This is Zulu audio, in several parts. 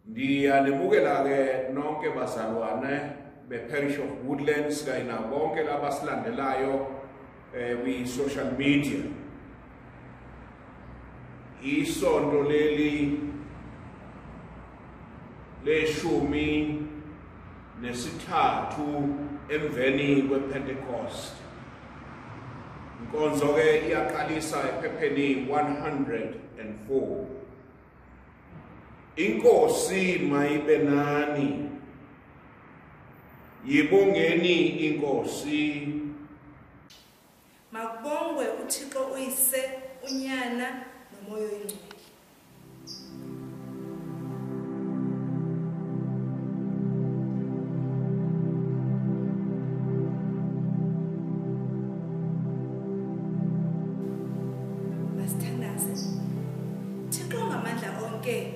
Ndiyanemukela-ke nonke bazalwane be-Parish of Woodlands kanye nabo bonke labasilandelayo kwi-social media. Isonto leli leshumi nesithathu emveni kwe-Pentecost. Inkonzo-ke iyaqalisa ephepheni 104. Inkosi mayibe nani. Yibongeni inkosi. Makubongwe uThixo uyise, unyana nomoya oyingcwele. Masithandaze. Thixo ngamandla onke.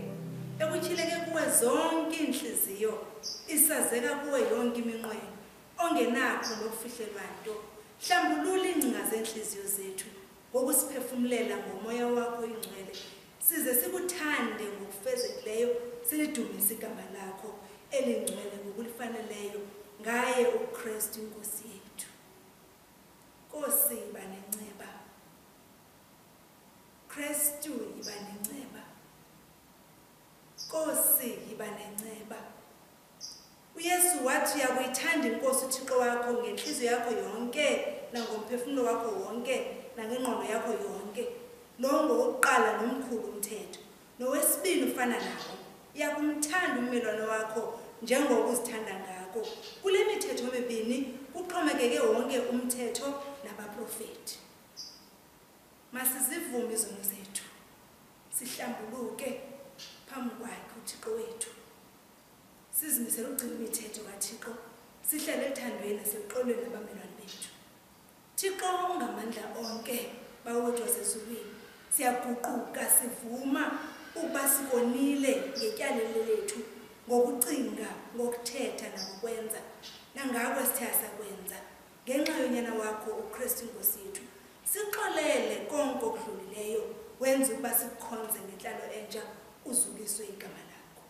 Ekutyhileke kuwe zonke inhliziyo, isazeka kuwe yonke iminqweno, ongenakho nokufihlelwa nto. Hlambulula ingcinga zenhliziyo zethu ngokusiphefumulela ngomoya wakho oyingcwele, size sikuthande ngokufezekileyo, silidumise igama lakho elingcwele ngokulifaneleyo ngaye uKristu inkosi yethu. Nkosi yiba nenceba. Kristu yiba nenceba. Nkosi yiba nenceba. uYesu wathi uyakuyithanda inkosi uThixo wakho ngenhliziyo yakho yonke nangomphefumulo wakho wonke nangengqondo yakho yonke. Lo ngowokuqala nomkhulu umthetho. Nowesibili ufana nawo. Uyakumthanda ummelwane wakho njengokuzithanda ngakho. Kule mithetho emibini kuxhomekeke wonke umthetho nabaprofeti. Masizivume izono zethu. Sihlambuluke phambi kwakhe uThixo wethu. Sizimisele ukugcina imithetho kaThixo. Sihlale ethandweni naseqolweni nabamelwane bethu. Thixo ungamandla onke bawethu wasezulwini. Siyaguquka sivuma ukuba sikonile ngetyalelo lethu ngokucinga, ngokuthetha nangokwenza. Nangako sithe sakwenza ngenxa yonyana wakho uKristu inkosi yethu. Sixolele konke okudlulileyo wenza ukuba sikukhonze ngenhlalo entsha uzukiswe igama lakho.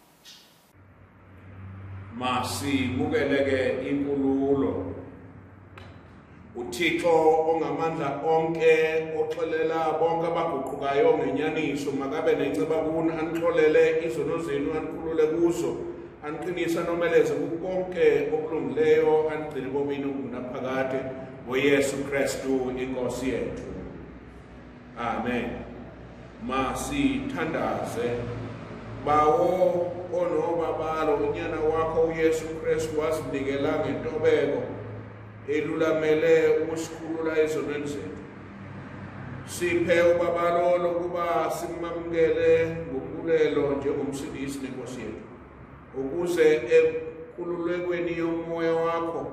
Masibukeleke inkululo. uThixo ongamandla onke oxolela bonke abaguqukayo ngenyaniso makabe nenceba kuni anixolele izono zenu anikhulule kuzo aniqinisa nomeleze kukonke okulungileyo anigcine bomini okunaphakade ngoYesu Kristu inkosi yethu. Amen. Masithandaze. Bawo onobabalo unyana wakho uYesu Kristu wasinikela ngentobeko elulamele ukusikhulula ezonweni zethu. Siphe ubabalo lokuba simamukele ngokulelo njengomsindisi nenkosi yethu, ukuze ekululekweni yomoya wakho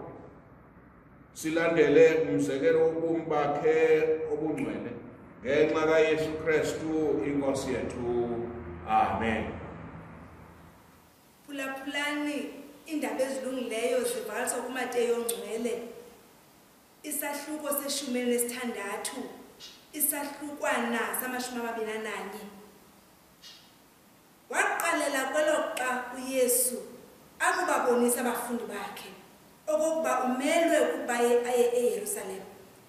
silandele umzekelo wobomi bakhe obungcwele ngenxa kaYesu Kristu inkosi yethu. Amen. Phulaphulani indaba ezilungileyo zibhaliswa kuMateyu ongcwele. Isahluko seshumi nesithandathu. Isahlukwana sama-21. Waqalela kweloxa uYesu akubabonisa abafundi bakhe okokuba umelwe ukuba aye eYerusalem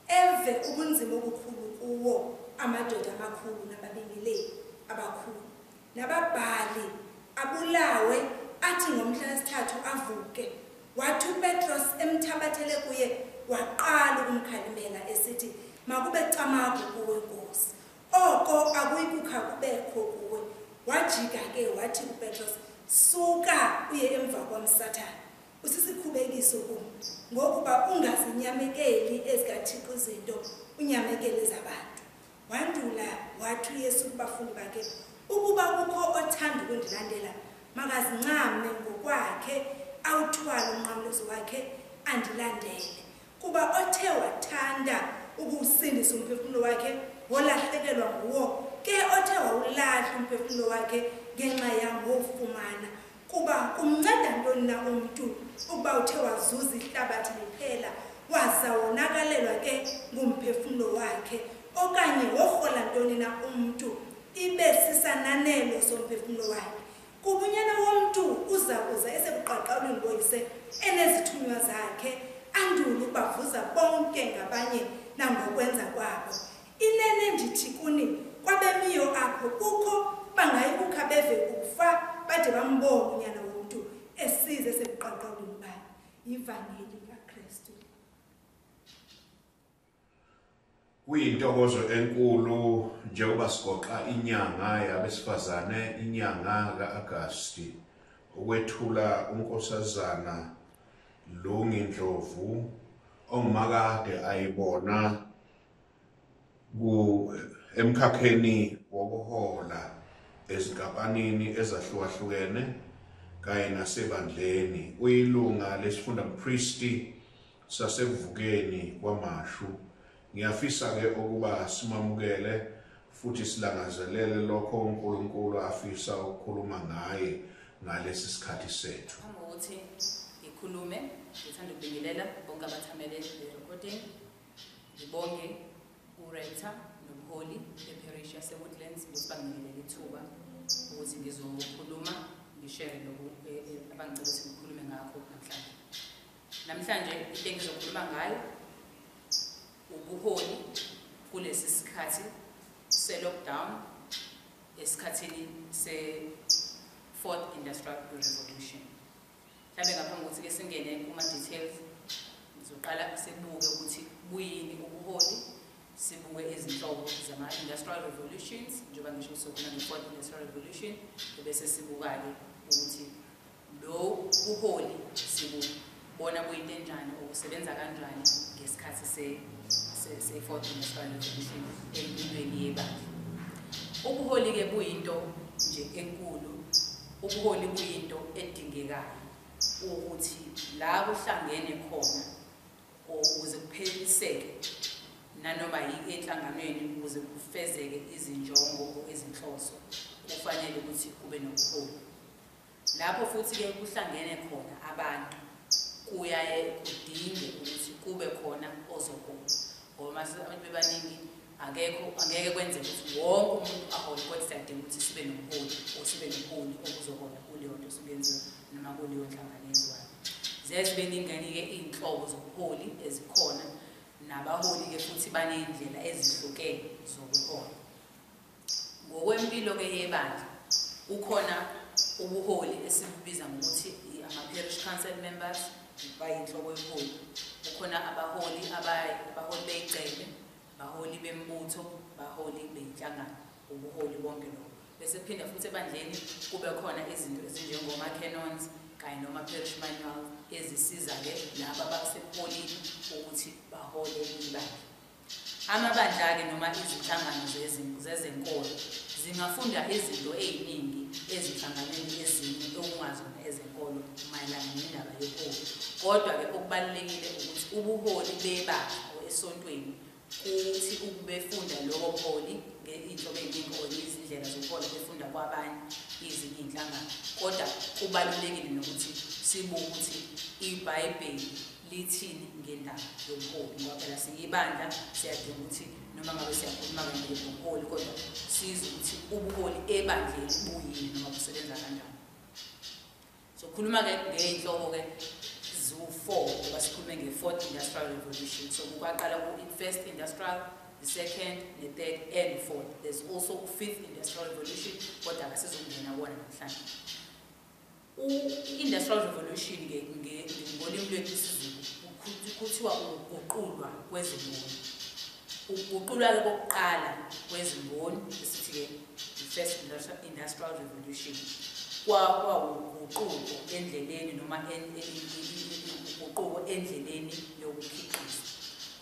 eve ubunzima obukhulu kuwo amadoda amakhulu nababingeleli abakhulu nababhali abulawe athi ngomhla wesithathu avuke. Wathi uPetros emthabathele kuye waqala ukumkhalimela esithi makube camagu kuwe Nkosi, oko akuyikukha kubekho kuwe. wajika ke wathi kuPetros, suka uye emva kwamsathane, usisikhubekiso kum, ngokuba ungazinyamekeli ezikaThixo izinto unyamekele zabantu. Wandula wathi uYesu kubafundi bakhe, ukuba kukho othanda ukundilandela, makazincame ngokwakhe, awuthwale umnqamlezo wakhe, andilandele. Kuba othe wathanda ukuwusindisa umphefumulo wakhe, wolahlekelwa nguwo, ke othe wawulahla umphefumulo wakhe ngenxa yam wofumana. Kuba kumnceda ntoni na umntu ukuba uthe wazuza ihlabathi liphela, waza wonakalelwa ke ngumphefumulo wakhe? Okanye worhola ntoni na umntu ibe sisananelo somphefumulo wakhe? Kuba unyana womntu uza kuza esebuqaqawulweni boyise enezithunywa zakhe, andule ukubavuza bonke ngabanye nangokwenza kwabo. Inene ndithi kuni, kwabemiyo apho kukho bangayikukha beve kufa bade bambone unyana womntu esize esebuqaqawulweni bayo. Yivangeli kaKristu. Kuyintokozo enkulu njengoba sigoqa inyanga yabesifazane, inyanga kaAgasti, ukwethula unkosazana Lungindlovu ongumakade ayibona emkhakheni wokuhola ezinkampanini ezahlukahlukene kanye nasebandleni. Uyilunga lesifundampristi sasevukeni kwaMashu. Ngiyafisa ke ukuba simamukele futhi silangazelele lokho uNkulunkulu afisa ukukhuluma ngaye ngalesi sikhathi sethu. Ukuthi ngikhulume, ngithanda ukubingelela bonke abathamele le-recording. Ngibonge uRector nomholi eparish yaseWoodlands ukuthi banginikele ithuba ukuthi ngizokhuluma, ngishare lokhu abangicela ukuthi ngikhulume ngakho namhlanje. Namhlanje into engizokhuluma ngayo ubuholi kulesi sikhathi se-lockdown, esikhathini se-4th Industrial Revolution. Mhlawumbe ngaphambi kokuthi-ke singene kuma-details, ngizoqala sibuke ukuthi buyini ubuholi, sibuke izinhlobo zama-industrial revolutions, njengoba ngisho sokhona nge-4th Industrial Revolution, bese sibuka-ke ukuthi lo buholi sibubona buyinto enjani, ukusebenza kanjani ngesikhathi se-4th Industrial Revolution empilweni yebandla. Ubuholi-ke buyinto nje enkulu, ubuholi buyinto edingekayo ukuthi la kuhlangene khona ukuze kupheliseke nanoma enhlanganweni, ukuze kufezeke izinjongo ezinhloso, kufanele ukuthi kube nobuholi. Lapho futhi-ke kuhlangene khona abantu, kuyaye kudinge ukuthi kube khona ozohola, ngoba abantu bebaningi angeke kwenze ukuthi wonke umuntu ahole, kodwa siyadinga ukuthi sibe nomholi sibe nomholi okuzohola kuleyo nto sukuyenziwa noma kuleyo nhlangano yenziwayo. Zibe ningi-ke iy'nhlobo zobuholi ezikhona, nabaholi-ke futhi baney'ndlela ezihlukene zobuholi. Ngokwempilo-ke yebandla kukhona ubuholi esibubiza ngokuthi ama-parish council members, bayinhloko yobuholi. Kukhona abaholi bey'cele, baholi bembutho, baholi bey'nhlangano, ubuholi bonke lokho. Bese phinda futhi ebandleni kube khona izinto ezinjengoma-canons kanye noma-parish manual ezisiza-ke laba abasebuholini ukuthi bahole ibandla. Amabandla-ke noma izinhlangano zezenkolo zingafunda izinto ey'ningi ezihlanganeni ezinye okungazona ezenkolo mayelana nendaba yobuholi. Kodwa-ke okubalulekile ukuthi ubuholi bebandla esontweni kuthi befunda lobo buholi ngey'nhlobo ey'ningi or izindlela zokuhola befunda kwabanye ezinye iy'nhlangano. Kodwa kubalulekile nokuthi sibuke ukuthi iBhayibheli lithini ngendaba yobuholi, ngoba phela siyibandla siyadinga ukuthi noma ngabe siyakhuluma ngobuholi, kodwa size ukuthi ubuholi ebandleni buyini noma busebenza kanjani. So khuluma-ke ngey'nhlobo-ke ziwu-4 ngoba sikhulume nge-4th Industrial Revolution. So kuqala ku-1st Industrial, the 2nd, the 3rd, and 4th. There's also 5th Industrial Revolution, kodwa akasizongena wona namhlanje. I-Industrial Revolution-ke ngolimi lwethu isiZulu kuthiwa ukuguqulwa kwezimboni. Ukuguqulwa-ke kokuqala kwezimboni, esithi-ke First Industrial Revolution. Kwakuguquko endleleni noma uguquko endleleni yokukhiqiza.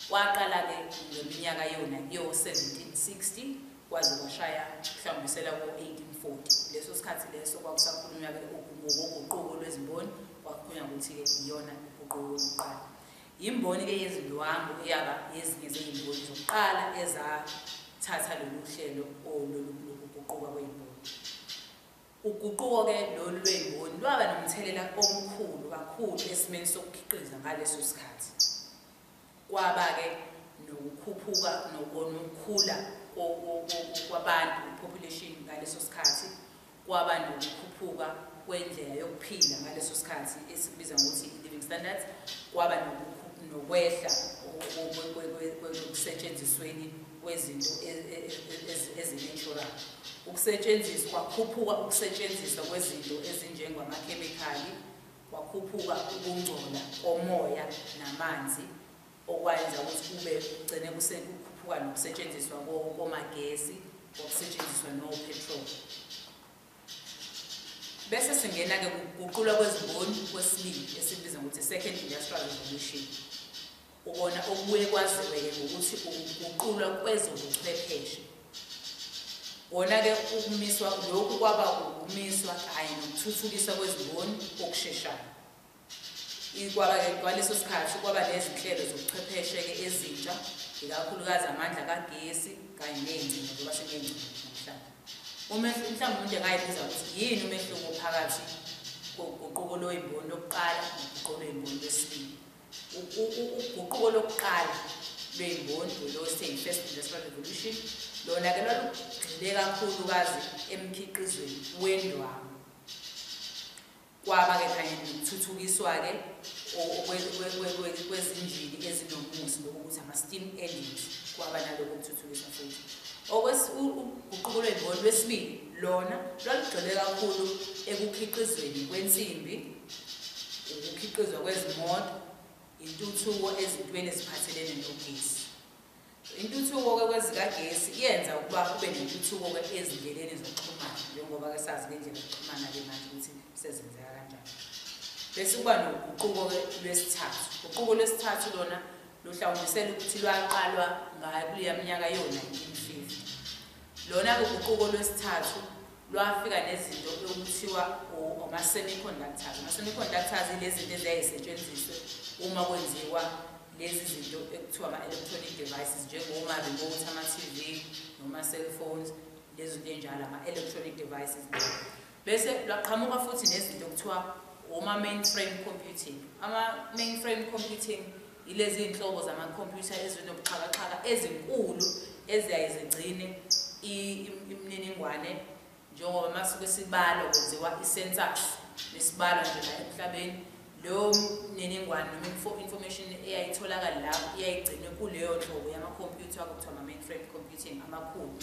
Waqala-ke ngeminyaka yona yo-1760 kwaze kwashaya mhlawumbisela ko-1840. Leso sikhathi leso kwakusakhulunywa-ke ngoguquko lwezimboni, kwakhulunywa ukuthi-ke iyona uguquko yokuqala. Imboni-ke yezindwangu eyaba yezinye zezimboni zokuqala ezathatha lolu hlelo lokuguquka kwey'mboni. Uguquko-ke lolu lwey'mboni lwaba nomthelela omkhulu kakhulu esimeni sokukhiqiza ngaleso sikhathi. Kwaba-ke nokukhuphuka nokukhula kwabantu, population ngaleso sikhathi, kwaba nokukhuphuka kwendlela yokuphila ngaleso sikhathi esikubiza ngokuthi living standards, kwaba nokwehla okusetshenzisweni kwezinto ezinatural. Ukusetshenziswa kwakhuphuka ukusetshenziswa kwezinto ezinjengamakhemikhali, kwakhuphuka ukungcola komoya namanzi, okwenza ukuthi kugcine kukhuphuka nokusetshenziswa komagesi, okusetshenziswa no-petrol. Bese singena-ke ukuguqulwa kwezimboni kwesibili esikubiza ngokuthi Second Industrial Revolution. Ubona okubuye kwaziwe-ke ngokuthi ukuguqulwa kwezobuchwepheshe. Wona-ke ukumiswa, lokhu kwaba ukumiswa kanye nokuthuthukiswa kwezimboni okusheshayo. Kwaba-ke kwaleso sikhathi kwaba nezinhlelo zobuchwepheshe-ke ezintsha, ikakhulukazi amandla kagesi kanye ney'ngcingo ngoba seney'ngcingo namhlanje. Mhlawumbe umuntu engayibuza ukuthi yini umehluko phakathi koguquko lwey'mboni lokuqala noguquko lwey'mboni lwesibili. Uguquko lokuqala lwey'mboni lo-First Industrial Revolution lona-ke lwalugxile kakhulukazi emkhiqizweni wendwangu. Kwaba-ke kanye nokuthuthukiswa-ke kwezinjini ezinomusi lokuthi ama-steam engines, kwaba nalokho kuthuthukiswa futhi. Uguquko lwey'mboni lwesibili lona lwalugxile kakhulu ekukhiqizweni kwensimbi, ukukhiqizwa kwezimoto, intuthuko ezintweni eziphathelene nogesi. Intuthuko-ke kwezikagesi yenza ukuba kube nentuthuko-ke ezindleleni zokuxhumana, njengoba-ke sazi ngendlela yokuxhumana-ke manje ukuthi sezenzeka kanjani. Bese kuba noguquko-ke lwesithathu. Uguquko lwesithathu lona luhlawumbisela ukuthi lwaqalwa kuleya minyaka yo-1950. Lona-ke uguquko lwesithathu lwafika nezinto okuthiwa ama-semiconductors. Ama-semiconductors ilezi zinto eziyayisetshenziswe uma kwenziwa lezi zinto ekuthiwa ama-electronic devices, njengoma-remote, ama-TV, noma-cellphones, lezi zinto enjalo, ama-electronic devices. Bese lwaqhamuka futhi nezinto okuthiwa oma-mainframe computing. Ama-mainframe computing ilezi iy'nhlobo zamakhompyutha ezinobuxhakaxhaka ezinkulu eziyaye zigcine imininingwane, njengoba masuke sibalo kwenziwa i-census nesibalo nje la emhlabeni. Leyo mininingwane noma information eyayitholakala lapho iyayigcinwe kuleyo nhlobo yamakhompyutha okuthiwa ama-mainframe computing amakhulu,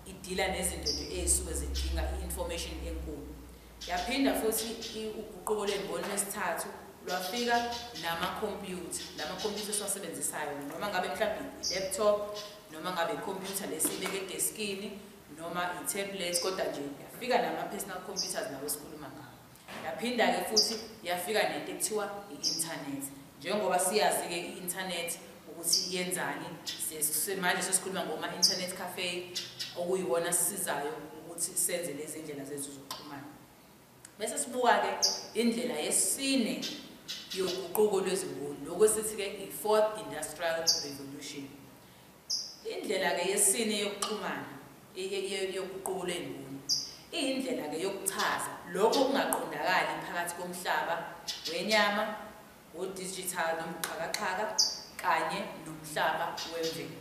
idila nezinto nje ey'suke zidinga i-information enkulu. Yaphinda futhi uguquko lwey'mboni lwesithathu lwafika namakhompyutha. Lamakhompyutha esiwasebenzisayo noma ngabe mhlawumbe i-laptop, noma ngabe ikhompyutha lesibeke edeskini, noma i-tablets, kodwa nje yafika nama-personal computers nawo esikhuluma ngawo. Yaphinda-ke futhi yafika nento ekuthiwa i-internet. Njengoba siyazi-ke i-internet ukuthi yenzani, manje sesikhuluma ngoma-internet cafe, okuyiwona sisizayo ukuthi senze lezi ndlela zethu zokuxhumana. Bese sibuka-ke indlela yesine yoguquko lwezimboni, lokwesithi-ke i-Fourth Industrial Revolution. Indlela-ke yesine yokuxhumana yoguquko lwey'mboni iyindlela-ke yokuchaza lokho okungaqondakali phakathi komhlaba wenyama, o-digital nomxhakaxhaka, kanye nomhlaba wemvelo.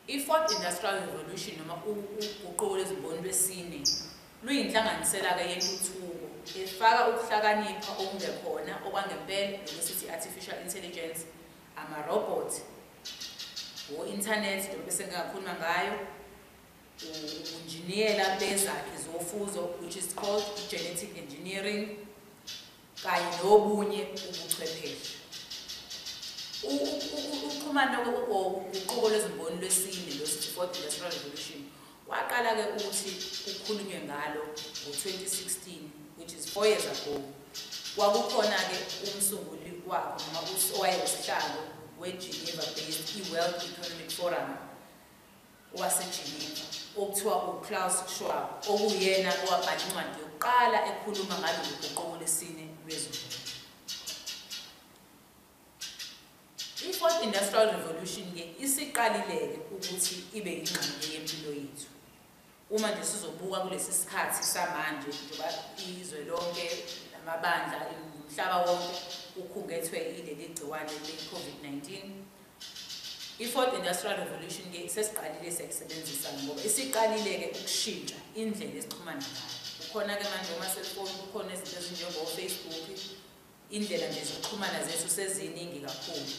I-Fourth Industrial Revolution noma uguquko lwezimboni lwesine luyinhlanganisela-ke yentuthuko efaka ukuhlakanipha okungekhona okwangempela, nokusithi artificial intelligence, ama-robot, o-internet njengoba sengakhuluma ngayo, ubunjiniyela bezakhi zofuzo, which is called genetic engineering, kanye nobunye ubuchwepheshe. Uxhumano koguquko lwezimboni lwesine lwesithi Fourth Industrial Revolution waqala-ke ukuthi kukhulunywe ngalo ngo-2016, which is 4 years ago. Kwakukhona-ke umsunguli wakho noma owayesihlalo we-Geneva-based i-World Economic Forum waseGeneva okuthiwa uKlaus Schwab, okuyena owabhala incwadi yokuqala ekhuluma ngalolu guquko lesine lwezolimo. I-Fourth Industrial Revolution-ke isiqalileke ukuthi ibe yingxenye yempilo yethu. Uma nje sizobuka kulesi sikhathi samanje njengoba izwe lonke amabandla umhlaba wonke ukhungethwe ileli gciwane le-COVID-19, i-Fourth Industrial Revolution-ke sesiqalile siyayisebenzisa ngoba isiqalile-ke ukushintsha indlela esixhumana ngayo. Kukhona-ke manje ama-cellphone, kukhona izinto ezinjengo-Facebook, indlela nje zokuxhumana zethu seziningi kakhulu.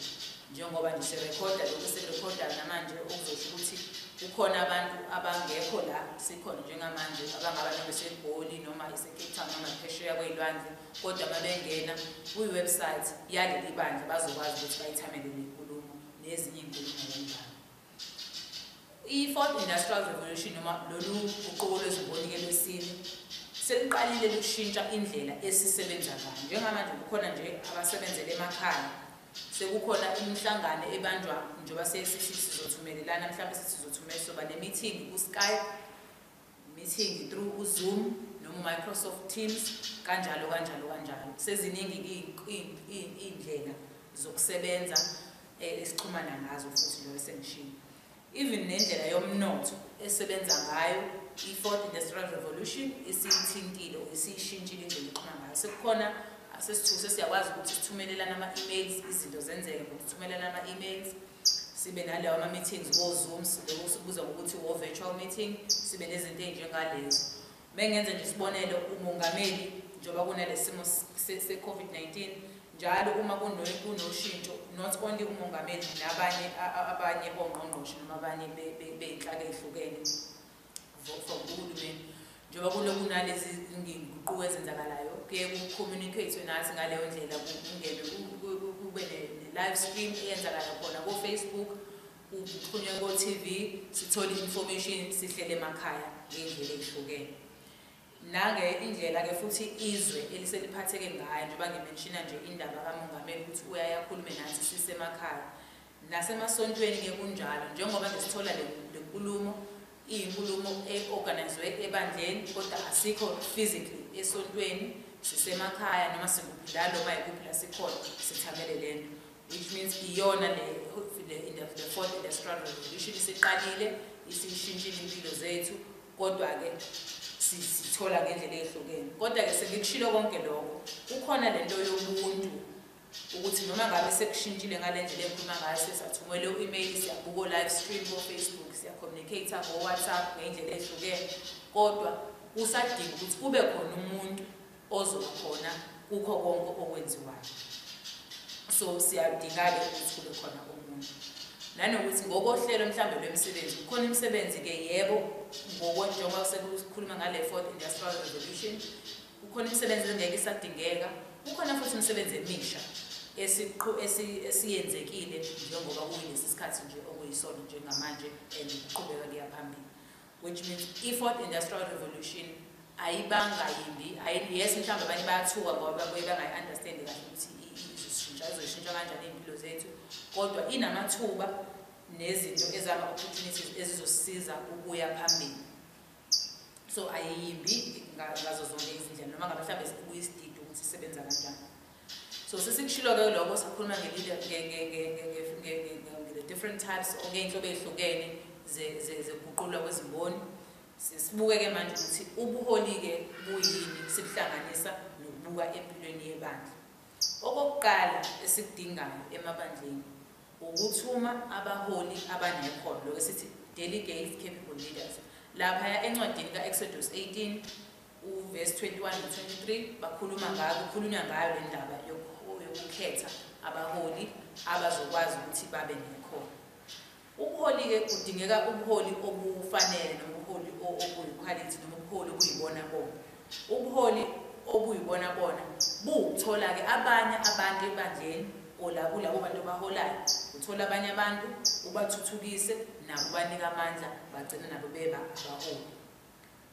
Njengoba nje sirekhoda lokhu sirekhoda namanje okuzosho ukuthi kukhona abantu abangekho la sikhona njengamanje abangaba beseGoli noma eseCape Town noma phesheya kwey'lwandle, kodwa mabengena kwi-website yaleli bandla bazokwazi ukuthi bayithamele nenkulumo nezinye inkulumo kanjalo. I-Fourth Industrial Revolution noma lolu guquko lwezimboni-ke lwesine seliqalile ukushintsha indlela esisebenza ngayo. Njengamanje kukhona nje abasebenzela emakhaya, sekukhona imihlangano ebanjwa njengoba sesithi sizothumelelana, mhlawumbe sizothumela soba ne-meeting ku-Skype, meeting through uZoom noma Microsoft Teams, kanjalo kanjalo kanjalo. Seziningi iy'ndlela zokusebenza esixhumana ngazo futhi njengoba sengishilo. Even nendlela yomnotho esebenza ngayo i-Fourth Industrial Revolution isiyithintile isiyishintshile indlela yokuxhumana ngayo. Sekukhona sesiyakwazi ukuthi sithumelelane ama-emails, izinto zenzeke ngokuthumelelana ama-emails, sibe nalawo ama-meetings wo-Zoom, lokhu sikubuza ngokuthi wo-virtual meeting, sibe nezinto ey'njengalezo. Mengenza nje isibonelo, umongameli njengoba kunale simo se-COVID-19, njalo uma kunoshintsho, not only umongameli nabanye abanye bongqongqoshe noma abanye bey'nhlaka ey'hlukene from uhulumeni, njengoba kuloku kunalezi nguquko ezenzakalayo, kuye ku-communicate nathi ngaleyo ndlela, kube ne-live stream eyenzakala khona ko-Facebook, kuxhunywe ko-TV, sithole information sihlele emakhaya ngey'ndlela ey'hlukene. Indlela-ke futhi izwe eliseliphatheke ngayo, njengoba ngimenshina nje indaba kamongameli ukuthi uyakhulume nathi sisemakhaya. Nasemasontweni-ke kunjalo, njengoba nje sithola le nkulumo, iyinkulumo e-organizwe ebandleni, kodwa asikho physically esontweni, sisemakhaya noma sikuphi noma yikuphi la sikhona sithamele lento, which means iyona the Fourth Industrial Revolution isiqalile, isishintshile impilo zethu, kodwa-ke sithola ngendlela ehlukene. Kodwa-ke sengikushilo konke lokho, kukhona lento yobuntu ukuthi noma ngabe sekushintshile ngale ndlela engikhuluma ngayo, sesathumela u-email, siyabuka live stream ko-Facebook, siyacommunicate ngo-WhatsApp ngey'ndlela ehlukene, kodwa kusadinga ukuthi kube khona umuntu ozoba khona kukho konke okwenziwayo. So siyadinga-ke ukuthi kube khona umuntu. Nanokuthi ngokohlelo mhlawumbe lwemisebenzi, kukhona imisebenzi-ke yebo, njengoba sekukhuluma ngale Fourth Industrial Revolution, kukhona imisebenzi engeke isadingeka, kukhona futhi imisebenzi emisha esiyenzekile njengoba kuyilesi sikhathi nje okuyisona njengamanje kuqhubeka kuya phambili, which means i-Fourth Industrial Revolution ayibanga yimbi. Yes, mhlawumbe abanye bayathuka ngoba bangayi-understand kahle ukuthi izoshintsha kanjani iy'mpilo zethu, kodwa inamathuba nezinto ezama-opportunities ezizosisiza ukuya phambili. So ayiyimbi ngazo zonke izindlela noma ngabe mhlawumbe kuyisididi ukuthi isebenza kanjani. So sesikushilo-ke lokho sakhuluma nge-different types ngey'nhlobo ey'hlukene zeguqulwa kwezimboni. Sibuke-ke manje ukuthi ubuholi-ke buyini, sibuhlanganisa nokubuka empilweni yebandla. Okokuqala esikudingayo emabandleni ukuthuma abaholi abanekhono, lokho sithi delegates, capable leaders. Laphaya encwadini ka-Exodus 18 verse 21-23 kukhulunywa ngayo le ndaba yokukhetha abaholi abazokwazi ukuthi babe nekhono. Ubuholi-ke kudingeka ubuholi obufanele noma ubuholi obuyikhwalithi noma ubuholi obuyibona bona. Ubuholi obuyibona bona buwukuthola-ke abanye abantu ebandleni olabo bantu abaholayo uthola abanye abantu ubathuthukise nabo banika amandla bagcina nabo beba abaholi.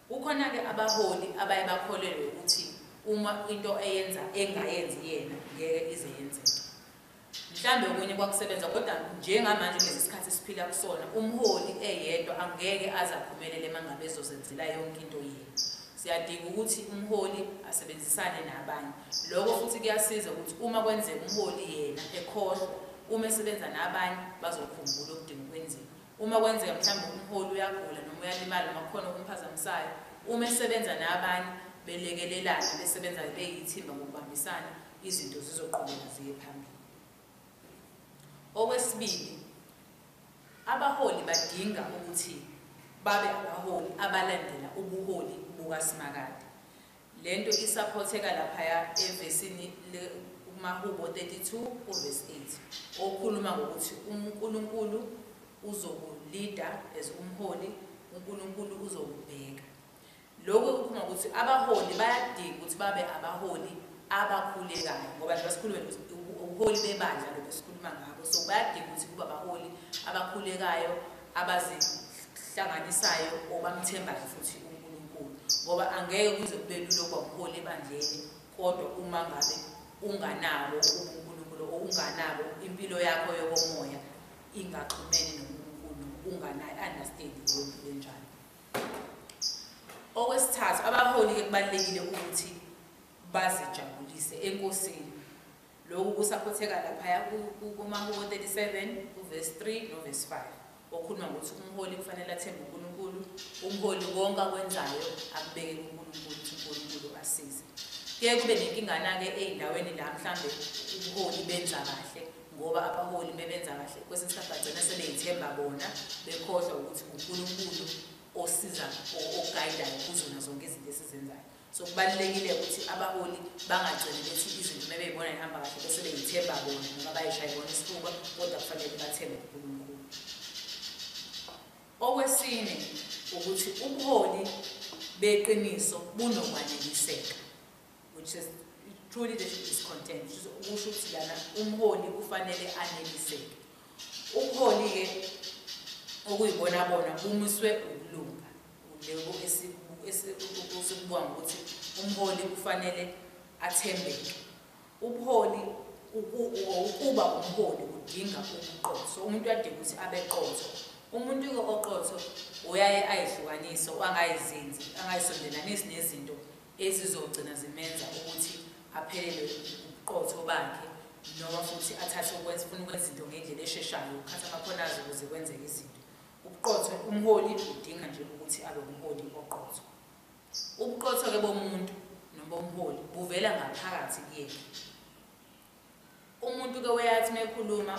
Kukhona ke abaholi abaye bakholelwe ukuthi uma into engayenzi yena ngeke ize yenzeke. Mhlambe okunye kwakusebenza kodwa njengamanje kulesi sikhathi siphila kusona umholi eyedwa angeke azaphumelele mangabe ezozenzela yonke into yena. Siyadinga ukuthi umholi asebenzisane nabanye. Lokho futhi kuyasiza ukuthi uma kwenzeka umholi yena ekhohlwa uma esebenza nabanye bazokhumbula okudinga ukwenziwa. Uma kwenzeka mhlawumbe umholi uyagula noma uyalimala makhona okumphazamisayo, uma esebenza nabanye belekelelana besebenza beyithimba ngokubambisana izinto zizoqhubeka ziye phambili. Okwesibili, abaholi badinga ukuthi babe abaholi abalandela ubuholi bukaSimakade. Lento isupporteka lapha evesini uMahubo 32 uverse 8 okhuluma ngokuthi uNkulunkulu uzokulida as umholi, uNkulunkulu uzokubheka. Lokho kukhuluma ukuthi abaholi bayadinga ukuthi babe abaholi abakhulekayo ngoba basikhuluma ubuholi bebandla lo besikhuluma ngabo. So bayadinga ukuthi kuba abaholi abakhulekayo abazihlanganisayo obamthembayo futhi uNkulunkulu ngoba angeke kuze kube lula kwa umholi ebandleni kodwa uma ngabe unganabo uNkulunkulu unganabo impilo yakho yokomoya ingaxhumene noNkulunkulu unganayo understanding yempilo enjalo. Okwesithathu, abaholi ke kubalekile ukuthi bazijabulise enkosini. Lokhu kusaphotheka lapha kuMahubo 37 uverse 3 noverse 5 okhuluma ukuthi umholi kufanele athembe uNkulunkulu, umholi konke akwenzayo akubeke kuNkulunkulu ukuthi uNkulunkulu asize. Kuye kube nenkingana ke eindaweni la mhlambe ubuholi benza kahle ngoba abaholi bebenza kahle kwesinye isikhathi bagcina sebeyithemba bona bekhohlwa ukuthi uNkulunkulu osiza oguidayo kuzona zonke izinto esizenzayo. So kubalekile ukuthi abaholi bangagcina bethi izinto mebeyibona ihamba kahle bese beyithemba bona noma bayishaya bona isifuba kodwa kufanele bathembe uNkulunkulu. Okwesine ukuthi ubuholi beqiniso bunokwaneliseka, which is true leadership is content. Kusho ukuthi lana umholi kufanele aneliseke. Ubuholi ke okuyibona bona bumiswe ukulunga. Lokho esikubuka ukuthi umholi kufanele athembeke. Ubuholi ukuba umholi kudinga ubuqotho. Umuntu uyadinga ukuthi abeqotho. Umuntu oqotho uyaye ayihlukanise angayizinzi angayisondelanisi nezinto ezizogcina zimenza ukuthi aphelele ubuqotho bakhe noma futhi athathe funa ukwenza izinto ngendlela esheshayo ukhatha amakhonazi ukuze kwenzeke izinto. Ubuqotho umholi udinga nje ukuthi abe umholi oqotho. Ubuqotho ke bomuntu noma umholi buvela ngaphakathi kuyena. Umuntu ke wayathi mekhuluma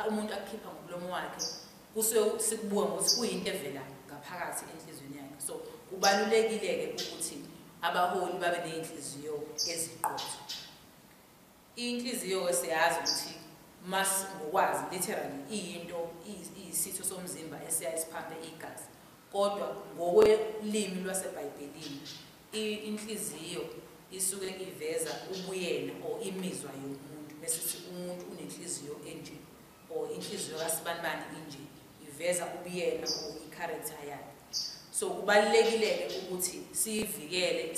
umuntu akhipha ngomlomo wakhe kusuke sikubuka ukuthi kuyinto evela ngaphakathi enhlizweni yakhe. So kubalulekile ke ukuthi abaholi babe nezinhliziyo eziqotho. Inhliziyo siyazi ukuthi ngokwazi literally iyinto iyisitho somzimba esiyayisiphambe igazi. Kodwa ngokwelimi lwaseBhayibhelini inhliziyo isuke iveza ubuyena or imizwa yomuntu bese umuntu unenhliziyo enje or inhliziyo kaSibanibani inje iveza ubuyena or icharacter yakhe. So kubalekile ukuthi sizivikele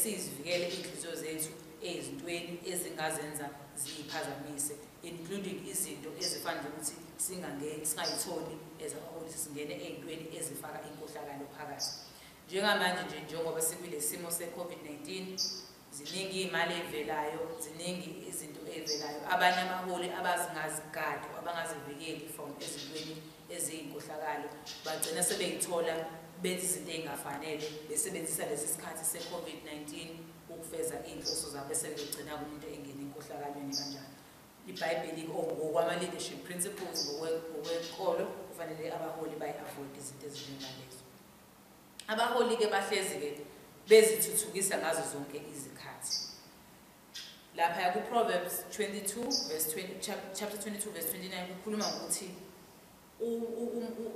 inhliziyo zethu ezintweni ezingazenza ziphazamise, including izinto ezifana ukuthi singayitholi ezaholi singene ezintweni ezifaka inkohlakalo phakathi. Njengamanje njengoba sikule simo se-COVID-19 ziningi imali evelayo, ziningi izinto evelayo. Abanye abaholi abazingazigadi abangazivikeli from ezintweni eziyinkohlakalo bagcina sebeyithola benza izinto ezingafanele besebenzisa lesi sikhathi se-COVID-19 ukufeza inhloso zabo bese begcina kumuntu engene inkohlakalweni kanjalo. IBhayibheli ngokwama leadership principles ngokwenkolo kufanele abaholi bayi-avoid izinto ezinjengalezo. Abaholi ke bahlezi ke bezithuthukisa ngazo zonke izikhathi. Lapha ku Proverbs 22 verse 20 chapter 22 verse 29 kukhuluma ukuthi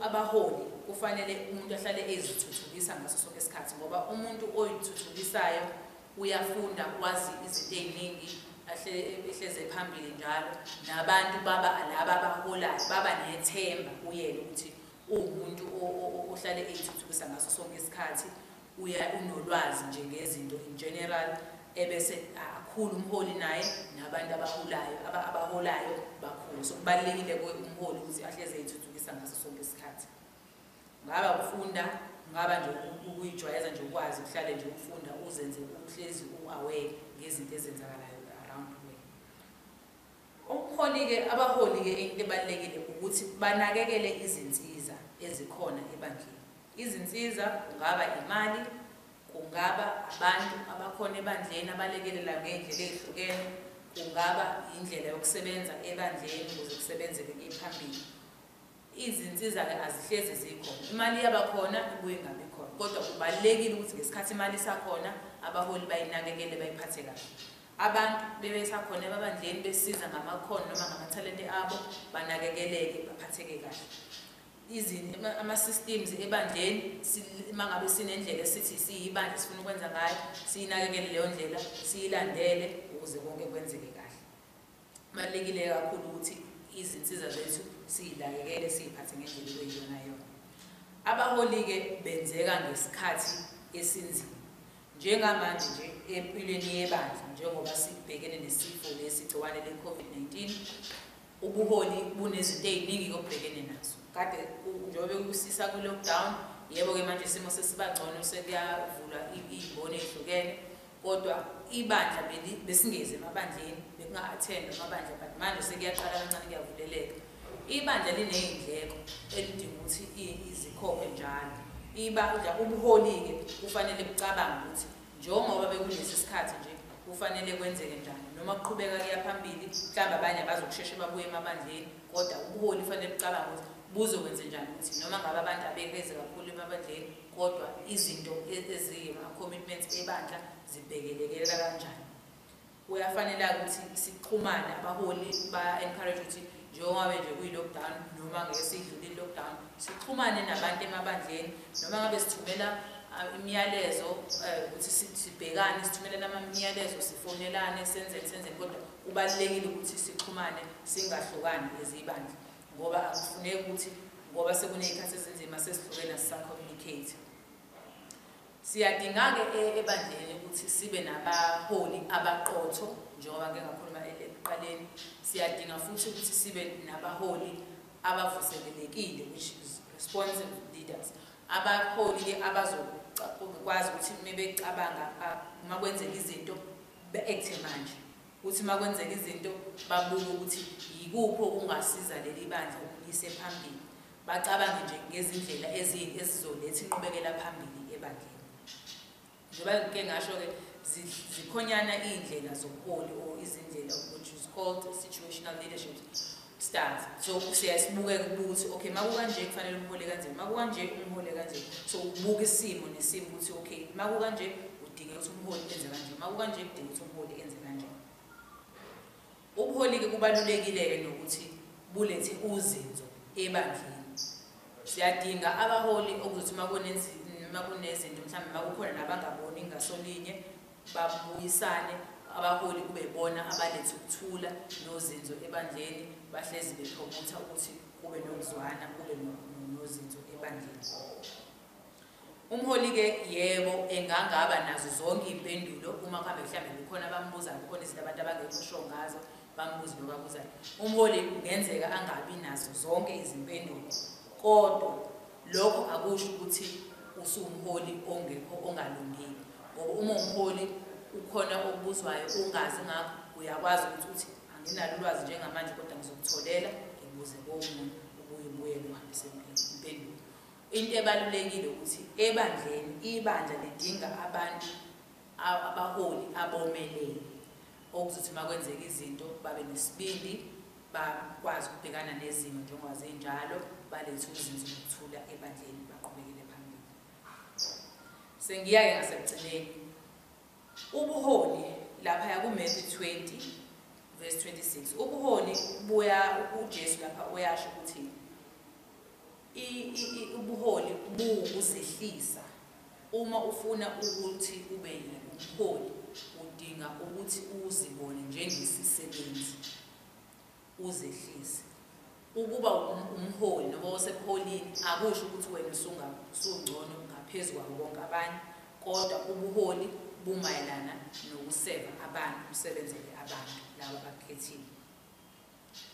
abaholi kufanele umuntu ahlale ezithuthukisa ngaso sonke isikhathi ngoba umuntu oyithuthukisayo uyafunda kwazi izinto eziningi ehleze phambili njalo nabantu laba abaholayo baba nethemba kuyena ukuthi umuntu ohlale eyithuthukisa ngaso sonke isikhathi unolwazi nje ngezinto in general ebese akhulu umholi naye nabantu abaholayo bakhulu. So kubalekile umholi ukuthi ahleze eyithuthukisa ngaso sonke isikhathi. Ngaba ufunda ngaba nje ukuyijwayeza nje ukwazi uhlale nje ufunda uzenze uhlezi uaware ngezinto ezenzakalayo around wena. Umholi ke abaholi ke into ebalekile ukuthi banakekele izinsiza ezikhona ebandleni. Izinsiza kungaba imali, kungaba abantu abakhona ebandleni abalekelela ngendlela ezihlukene, kungaba indlela yokusebenza ebandleni ukuze kusebenzeke phambili. Izinsiza ke azihlezi zikhona. Imali yabakhona ibuye ingabe khona. Kodwa kubalekile ukuthi ngesikhathi imali isakhona abaholi bayinakekele bayiphathe kahle. Abantu bebesakhona ebandleni besiza ngamakhono noma ngamathalente abo banakekeleke baphatheke kahle. Ama-systems ebandleni mangabe sinendlela esithi siyibandla sifuna ukwenza ngayo siyinakekele leyo ndlela siyilandele ukuze konke kwenzeke kahle. Kubalekile kakhulu ukuthi izinsiza zethu siyinakekele siyiphathe ngendlela eyiyona yona. Abaholi ke benzeka ngesikhathi esinzima njengamanje nje empilweni yebandla njengoba sibhekene nesifo lesigciwane le-COVID-19. Ubuholi bunezinto eziningi obhekene nazo. Kade njengoba kusisa ku-lockdown, yebo ke manje isimo sesibangcono sekuyavula izibone ezihlukene, kodwa ibandla besingeze emabandleni bekunga-attend amabandla but manje sekuyaqala kancane kuyavuleleka. Ibandla linezindleko elidinga ukuthi izikhokhe njalo. Ubuholi-ke kufanele bucabange ukuthi njengoba bekulesi sikhathi nje kufanele kwenzeke njani noma kuqhubeka kuya phambili mhlawumbe abanye abazokusheshe babuye emabandleni, kodwa ubuholi kufanele bucabange ukuthi buzokwenza njani ukuthi noma ngabe abantu abekeze kakhulu emabandleni kodwa izinto eziyama-commitments ebandla zibhekelekela kanjani. Kuyafanele ukuthi sixhumane, abaholi ba-encourage ukuthi njengoba nje kuyi-lockdown noma ngeke sidlule i-lockdown sixhumane nabantu emabandleni noma ngabe sithumela imiyalezo ukuthi sibhekane sithumelele amamiyalezo sifonelane senzeni kodwa kubalekile ukuthi sixhumane singahlukani ezibandla ngoba akufuneki ukuthi ngoba sekunezikhathi ezinzima sesihlukene sisa-communicate. Siyadinga-ke ebandleni ukuthi sibe nabaholi abaqotho njengoba ngeke ngakhuluma ekuqaleni. Siyadinga futhi ukuthi sibe nabaholi abavuselelekile which is responsive leaders. Abaholi-ke abazokwazi ukuthi mebecabanga uma kwenzeka izinto be-acte manje ukuthi uma kwenzeka izinto babuke ukuthi yikuphi okungasiza leli bandla ukulise phambili. Bacabange nje ngezindlela ezizoletha inqubekela phambili ebandleni. Njengoba ngike ngasho-ke zikhonyana iy'ndlela zobuholi or izindlela which is called situational leadership styles. So siyasibuke ukuthi okay makukanje kufanele umholi kanje, makukanje umholi kanje. So ubuka isimo nesimo ukuthi okay makukanje udinga ukuthi umholi enze kanje, makukanje udinga ukuthi umholi enze kanje. Ubuholi-ke kubalulekile-ke nokuthi bulethe uzinzo ebandleni. Siyadinga abaholi okuthi makunezinto mhlawumbe makukhona nabangaboni ngasolinye babuyisane. Abaholi kube bona abaletha ukuthula nozinzo ebandleni bahlezi bepromotha ukuthi kube nokuzwana kube nozinzo ebandleni. Umholi-ke yebo engangaba nazo zonke impendulo uma kuhambe mhlawumbe kukhona abambuzayo kukhona izinto abantu abangekho sure ngazo bambuze nobabuzayo. Umholi kungenzeka angabi nazo zonke izimpendulo, kodwa lokho akusho ukuthi usumholi ongalungile ngoba uma umholi ukhona okubuzwayo ungazi ngakho uyakwazi ukuthi anginalo ulwazi njengamanje kodwa ngizokutholela ngibuze komuntu ubuye uhambise impendulo. Into ebalulekile ukuthi ebandleni ibandla lidinga abantu abaholi abomelele okuthi makwenzeka izinto babe nesibindi bakwazi ukubhekana nezimo njengoba zinjalo balethe uzinzo nokuthula ebandleni baqhubekele phambili. Sengiya-ke ngasekugcineni ubuholi lapha ku-Matthew 20:26 ubuholi uJesu lapha uyasho ukuthi ubuholi buwukuzehlisa. Uma ufuna ukuthi ube umholi udinga ukuthi uzibone njengesisebenzi, uzehlise. Ukuba umholi noma osebuholini akusho ukuthi wena usungcono ngaphezu kwabo bonke abanye, kodwa ubuholi bumayelana nokuseva abantu, usebenzele abantu laba abakhethile.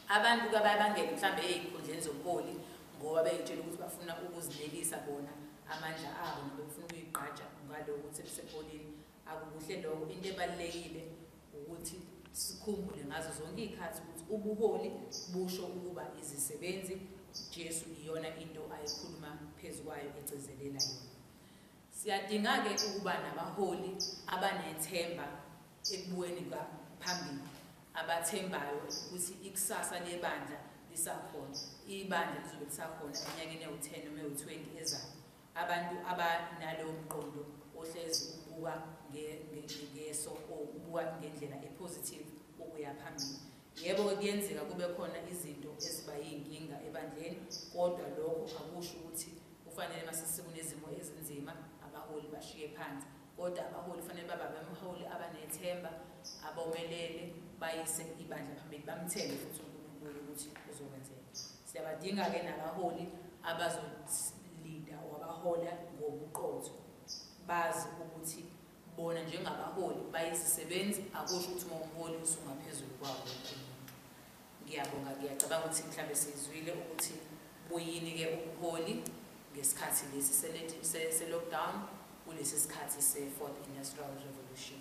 Abantu bangene mhlambe ezikhundleni zobuholi ngoba beyitshela ukuthi bafuna ukuzilelisa bona amandla abo noma befuna ukuyigqaja ngalokho ukuthi besebuholini. Akukuhle lokho. Into ebalekile ukuthi sikhumbule ngazo zonke izikhathi ukuthi ubuholi busho ukuba izisebenzi, Jesu iyona into ayikhuluma phezukwayo egcizelela yona. Siyadinga-ke ukuba nabaholi abanethemba ekubuyeni phambili, abathembayo ukuthi ikusasa lebandla lisakhona, ibandla lizobe lisakhona eminyakeni ewu-10 noma ewu-20 ezayo. Abantu abanalowo mqondo ohlezi ubuka ngeso ubuka ngendlela epositive ukuya phambili. Yebo-ke kuyenzeka kube khona izinto eziba yinkinga ebandleni, kodwa lokho akusho ukuthi kufanele masisekunezimo ezinzima abaholi bashiye phansi, kodwa abaholi fanele babe abaholi abanethemba, abomelele, bayise ibandla phambili, bamthembe futhi uNkulunkulu ukuthi uzokwenzeka. Siyabadinga-ke nabaholi abazolida wabahola ngobuqotho, bazi ukuthi bona njengabaholi bayisisebenzi, akusho ukuthi uma umholi usungaphezulu kwabo. Ngiyabonga, ngiyacabanga ukuthi mhlawumbe sizwile ukuthi buyini-ke ubuholi ngesikhathi lesi se-lockdown, kulesi sikhathi se-4th Industrial Revolution.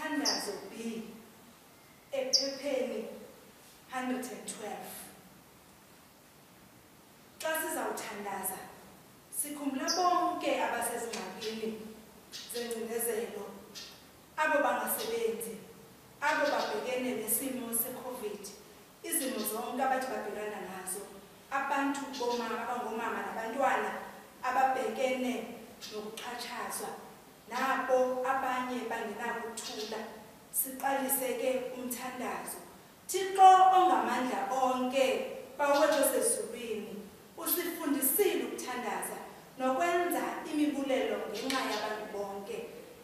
umthandazo B ephepheni 112. Xa sizawuthandaza sikhumbula bonke abasezingxakini zengcinezelo, abo bangasebenzi, abo babhekene nesimo se-COVID, izimo zonke abathi babhekana nazo, abantu abangomama nabantwana ababhekene nokuxhatshazwa, nabo abanye bangenakuthula. Siqalise ke umthandazo. Thixo ongamandla onke, bawethu osezulwini, usifundisile ukuthandaza nokwenza imibulelo ngenxa yabantu bonke.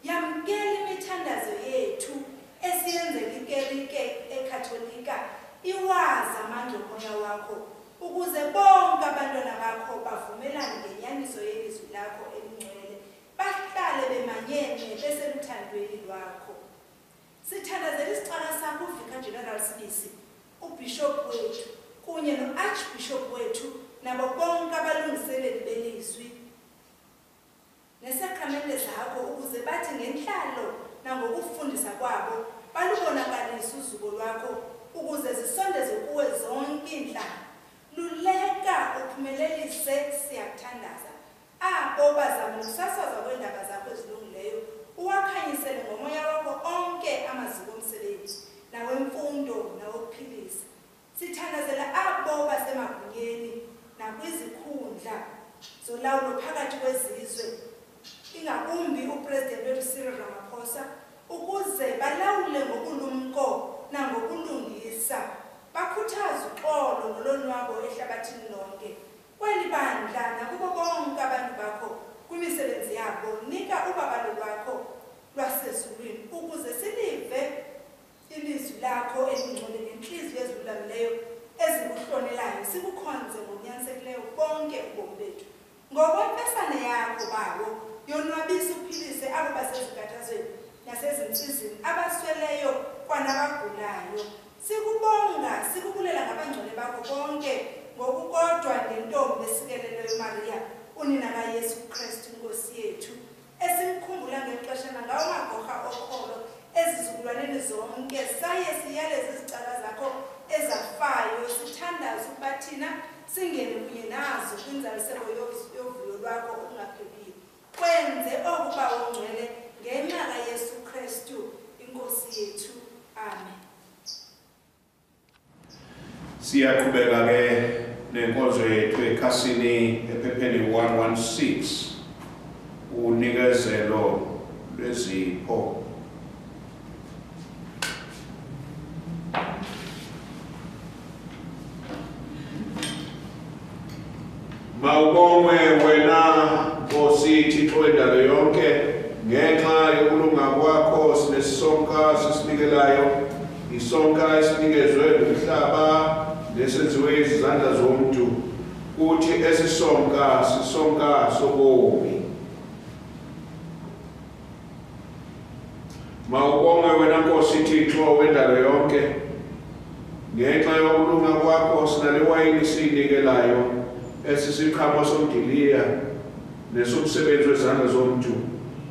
Yamkela imithandazo yethu esiyenzelike eKatolika, iwazi amandla omoya wakho, ukuze bonke abantwana bakho bavumelane ngenyaniso yelizwi lakho elingcwele, bahlale bemanyene beseluthandweni lwakho. Sithandazela isicaka sakho uVicar General Sibisi, uBishop wethu kunye no-Archbishop wethu nabo bonke abalungiseleli belizwi nesakramente zakho, ukuze bathi ngenhlalo nangokufundisa kwabo balubonakalise uzuko lwakho, ukuze zisondeze kuwe zonke inhlanga. Luleka uphumelelise, siyakuthandaza abo bazama ukusasaza kwendaba zakho ezilungileyo, uwakhanyisele ngomoya wakho onke amaziko omsebenzi nawemfundo nawokuphilisa. Sithandazela abo basemagunyeni nakwizikhundla zolawulo phakathi kwezizwe, ingakumbi uPresident wethu Cyril Ramaphosa, ukuze balawule ngobulumko nangokulungisa, bakhuthaze uxolo nolonwabo ehlabathini lonke. Kweli bandla nakubo bonke abantu bakho kwimisebenzi yabo, nika ubabalo lwakho lwasezulwini, ukuze silive ilizwi lakho elingcwele ngenhliziyo ezilulamileyo ezikuhlonelayo, sikukhonze ngokunyanisekileyo bonke ubomi bethu. Ngokwempesane yakho bawo, yonwabise uphilise abo basezinkathazweni nasezinsizini, abasweleyo kwanabagulayo. Sikubonga, sikubulela ngabangcwele bakho bonke, ngokukodwa ngentombi esikeleleyo Maria, unina kaYesu Kristu Nkosi yethu, esimkhumbula ngexesha nangawo amagorha okholo ezizukulwaneni zonke. Saye siyaleze izicala zakho ezafayo, sithandaza ukuba thina singene kunye nazo kwinzaliseko yovuyo lwakho okungapheliyo. Kwenze okuba ungcwele ngenxa kaYesu Kristu Inkosi yethu. Amen. Siyaqhubeka ke nenkonzo yethu ekhasini ephepheni 116, unikezelo lwezipho. Mawubongwe wena Nkosi Thixo wendalo yonke, ngenxa yokulunga kwakho sinesonka sisinikelayo, isonka esinikezwe umhlaba nesenziwe izandla zomuntu, kuthi esisonka sisonka sobomi. Mawubongwe wena Nkosi Thixo wendalo yonke, ngenxa yokulunga kwakho sinalewayini siyinikelayo, esisiqhamo somdiliya nesomsebenzi wezandla zomuntu,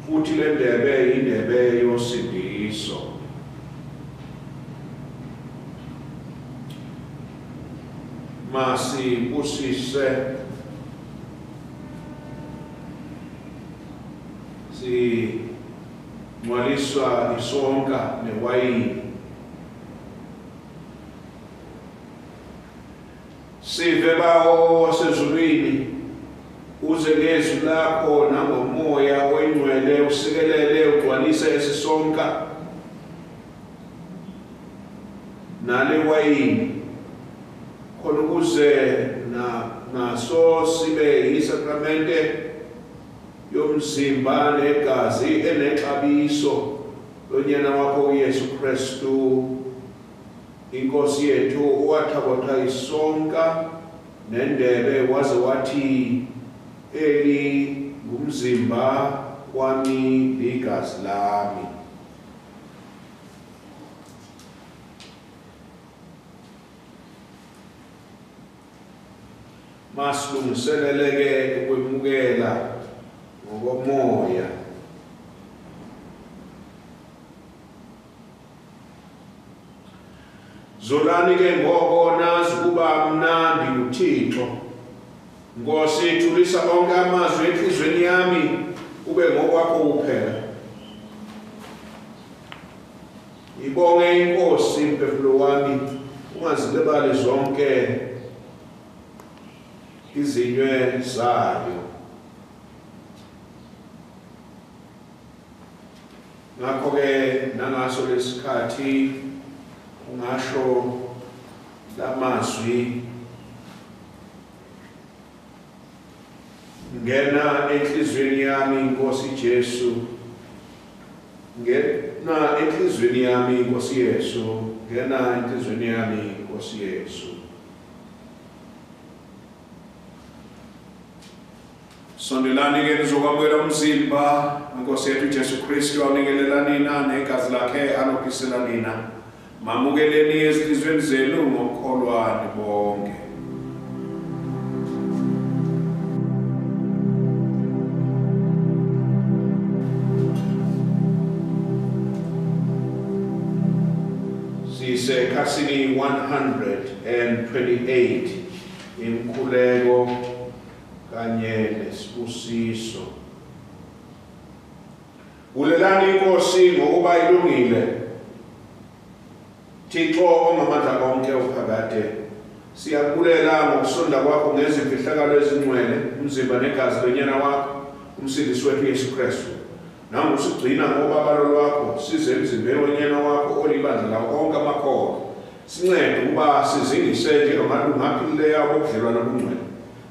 futhi le ndebe yindebe yosindiso. Masibusise, singcwaliswa isonka newayini. Sive bawo wasezulwini, uze ngezwi lakho nangomoya oyingcwele usikelele ugcwalise esisonka nale wayini, khona ukuze naso sibe yisakramente yomzimba negazi enexabiso lonyana wakho uYesu Kristu Inkosi yethu, owathakotha isonka nendebe waze wathi, eli ngumzimba wami ligazi lami. Masilungiseleleke ukwemukela ngokomoya Zolani ke ngoko nazi ukuba mnandi uThixo. Nkosi thulisa onke amazwi enhlizweni yami ube ngokwakho kuphela. Ibonge inkosi mphefumulo wami ungazilibali zonke izinywe zayo. Ngakho ke nangaso lesikhathi ungasho lamazwi ngena enhlizweni yami Nkosi Jesu, ngena enhlizweni yami Nkosi Yesu, ngena enhlizweni yami Nkosi Yesu. Sondelani ke nizokwamukela umzimba Nkosi yethu Jesu Kristu awunikelela nina negazi lakhe alophisela nina. Mamukeleni ezinhlizweni zenu ngokukholwa bonke. Sise-khasini 128 imkhuleko kanye nesibusiso. Bulelani inkosi ngokuba ilungile. Thixo ongamandla konke uphakade, siyakubulela ngokusonda kwakho ngezimfihlakalo ezingcwele, umzimba negazi lonyana wakho, umsindisi wethu Yesu Kristu. Nangosigcina ngobabalo lwakho size emzimbeni wonyana wakho olibandla lawo onke amakholwa. Sincede ukuba sizingise njengamalungu aphilileyo obudlelwano obungcwele.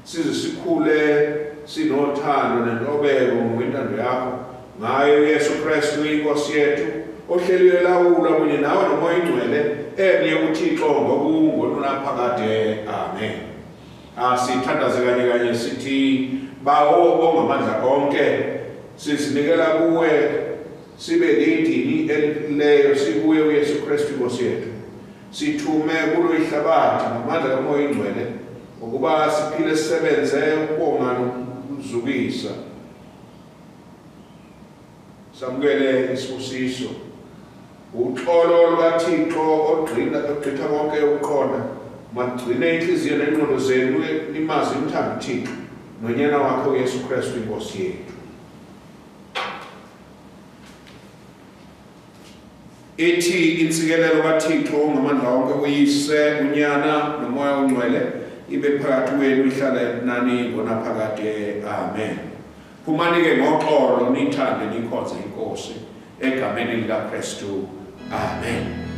Size sikhule sinothando nentobeko ngokwentando yakho ngayo Yesu Kristu inkosi yethu ohleliwe lawula kunye nawe nomoya ingcwele emnye uThixo ngokungonaphakade. Amen. Sithandaze kanye sithi bawo ongamandla konke sizinikela kuwe sibe lidini eliphileyo sikuye uYesu Kristu inkosi yethu. Sithume kulo ihlabathi ngamandla kamoya ingcwele ukuba siphile sisebenze ukubonga nokuzukisa. Samukele isibusiso uxolo lukaThixo ogqitha konke ukuqonda. Magcine inhliziyo nengqondo zenu limazi umthando uThixo nonyana wakho uYesu Kristu inkosi yethu. Ithi insikelelo kaThixo ngamandla wonke uyise unyana nomoya ongcwele ibe phakathi kwenu ihlala nani ngonaphakade. Amen. Phumani ke ngoxolo nithande nikhonze inkosi egameni likaKristu. Amen.